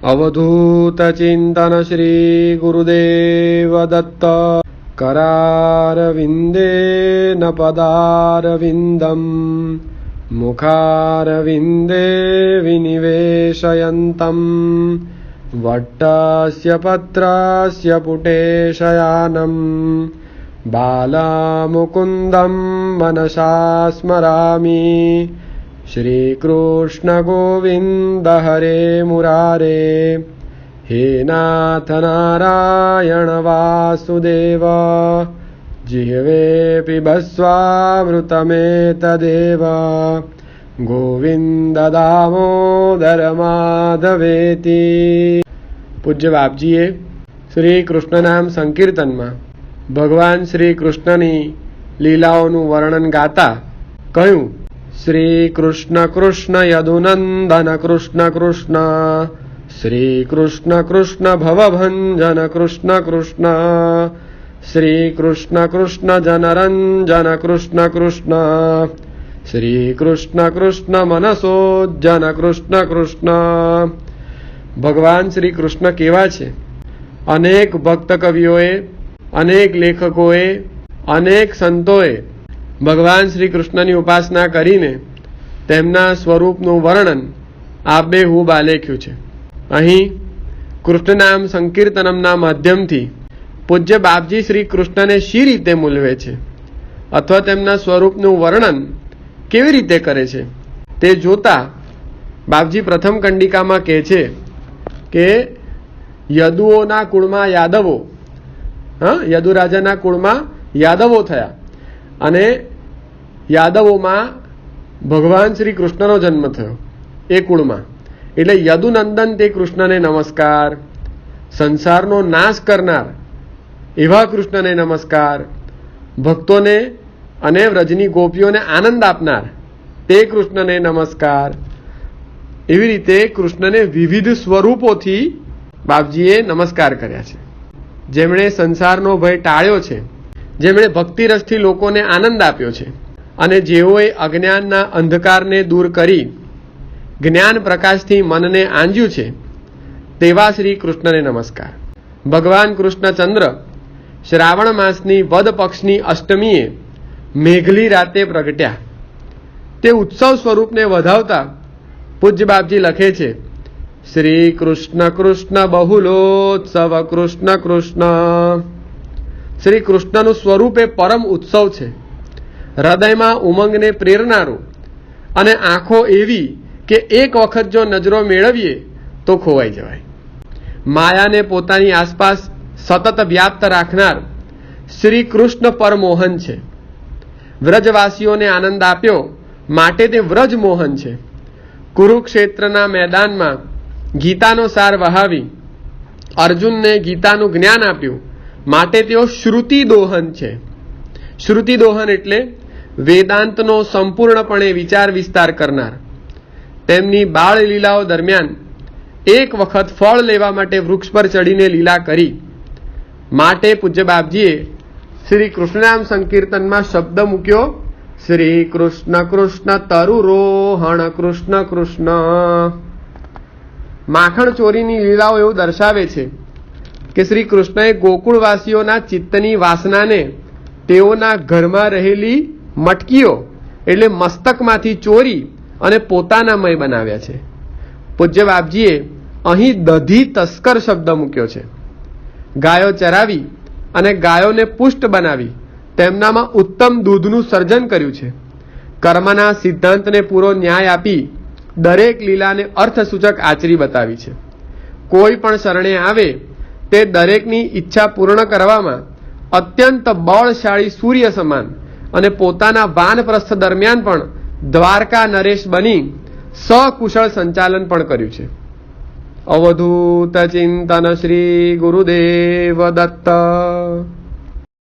अवधूत चिंतन श्री गुरुदेव दत्त। करारविंदेन पदारविंदम् मुखारविंदे विनिवेशयन्तम् वट्टस्य पत्रस्य पुटे शयानम् बालामुकुन्दं मनसा स्मरामि। श्रीकृष्ण गोविन्द हरे मुरारे, हे नाथ नारायण वासुदेव। जिह्वे पिबस्वामृतमेतदेव, गोविंद दामोदर माधवेति। पूज्य बापजीए श्री कृष्ण नाम संकीर्तन में भगवान श्री कृष्णनी लीलाओનું વર્ણન ગાતા કહ્યું, श्री कृष्ण कृष्ण यदुनंदन कृष्ण कृष्ण, श्री कृष्ण कृष्ण भवभंजन कृष्ण कृष्ण, श्री कृष्ण कृष्ण जनरंजन कृष्ण कृष्ण, श्री कृष्ण कृष्ण मनसोज्जन कृष्ण कृष्ण। भगवान श्री कृष्ण केवा छे? अनेक भक्त कविओए, अनेक लेखकोए, अनेक संतोए भगवान श्री कृष्णनी उपासना करीने તેમના સ્વરૂપનું વર્ણન આબેહૂબ આલેખ્યું છે। અહીં કૃષ્ણ નામ સંકીર્તનમના માધ્યમથી પૂજ્ય બાપજી શ્રી કૃષ્ણને શી રીતે મૂલવે છે અથવા તેમના સ્વરૂપનું વર્ણન કેવી રીતે કરે છે તે જોતા બાપજી પ્રથમ કંડિકામાં કહે છે કે યદુઓના કુળમાં યાદવો, યદુ રાજાના કુળમાં યાદવો થયા અને યાદવોમાં ભગવાન શ્રી કૃષ્ણનો જન્મ થયો એ કુળમાં, એટલે યદુનંદન તે કૃષ્ણને નમસ્કાર, સંસારનો નાશ કરનાર એવા કૃષ્ણને નમસ્કાર, ભક્તોને અને વ્રજની ગોપીઓને આનંદ આપનાર તે કૃષ્ણને નમસ્કાર। એવી રીતે કૃષ્ણને વિવિધ સ્વરૂપોથી બાપજીએ નમસ્કાર કર્યા છે। જેમણે સંસારનો ભય ટાળ્યો છે, જેમણે ભક્તિરસથી લોકોને આનંદ આપ્યો છે અને જેઓએ અજ્ઞાનના અંધકારને દૂર કરી જ્ઞાન પ્રકાશથી મનને આંજ્યું છે તેવા શ્રી કૃષ્ણને નમસ્કાર। ભગવાન કૃષ્ણચંદ્ર શ્રાવણ માસની વદ પક્ષની અષ્ટમીએ મેઘલી રાતે પ્રગટ્યા। તે ઉત્સવ સ્વરૂપને વધાવતા પૂજ્ય બાપજી લખે છે, શ્રી કૃષ્ણ કૃષ્ણ બહુલોત્સવ કૃષ્ણ કૃષ્ણ। શ્રી કૃષ્ણનું સ્વરૂપ એ પરમ ઉત્સવ છે, હૃદયમાં ઉમંગને પ્રેરનારું અને આંખો એવી કે એક વખત જો નજરો મેળવીએ તો ખોવાઈ જવાય। માયાને પોતાની આસપાસ સતત વ્યાપ્ત રાખનાર શ્રી કૃષ્ણ પરમોહન છે। વ્રજવાસીઓને આનંદ આપ્યો માટે તે વ્રજ મોહન છે। કુરુક્ષેત્રના મેદાનમાં ગીતાનો સાર વહાવી અર્જુનને ગીતાનું જ્ઞાન આપ્યું માટે તેઓ શ્રુતિ દોહન છે। શ્રુતિ દોહન એટલે વેદાંતનો સંપૂર્ણપણે વિચાર વિસ્તાર કરનાર। તેમની બાળ લીલાઓ દરમિયાન એક વખત ફળ લેવા માટે વૃક્ષ પર ચડીને લીલા કરી માટે પૂજ્ય બાપજીએ શ્રી કૃષ્ણનામ સંકીર્તનમાં શબ્દ મૂક્યો, શ્રી કૃષ્ણ કૃષ્ણ તરુરોહણ કૃષ્ણ કૃષ્ણ। માખણ ચોરીની લીલાઓ એવું દર્શાવે છે કે શ્રી કૃષ્ણએ ગોકુળવાસીઓના ચિત્તની વાસનાને તેઓના ઘરમાં રહેલી મટકીઓ એટલે મસ્તકમાંથી ચોરી અને પોતાનામય બનાવ્યા છે। પૂજ્ય બાપજીએ અહીં દધી તસ્કર શબ્દ મૂક્યો છે। ગાયો ચરાવી અને ગાયોને પુષ્ટ બનાવી તેમનામાં ઉત્તમ દૂધનું સર્જન કર્યું છે। કર્મના સિદ્ધાંતને પૂરો ન્યાય આપી દરેક લીલાને અર્થસૂચક આચરી બતાવી છે। કોઈ પણ શરણે આવે તે દરેકની ઈચ્છા પૂર્ણ કરવામાં અત્યંત બળશાળી સૂર્ય સમાન અને પોતાના વાનપ્રસ્થ દરમિયાન પણ દ્વારકા નરેશ બની સકુશળ સંચાલન પણ કર્યું છે। અવધૂત ચિંતન શ્રી ગુરુદેવ દત્ત।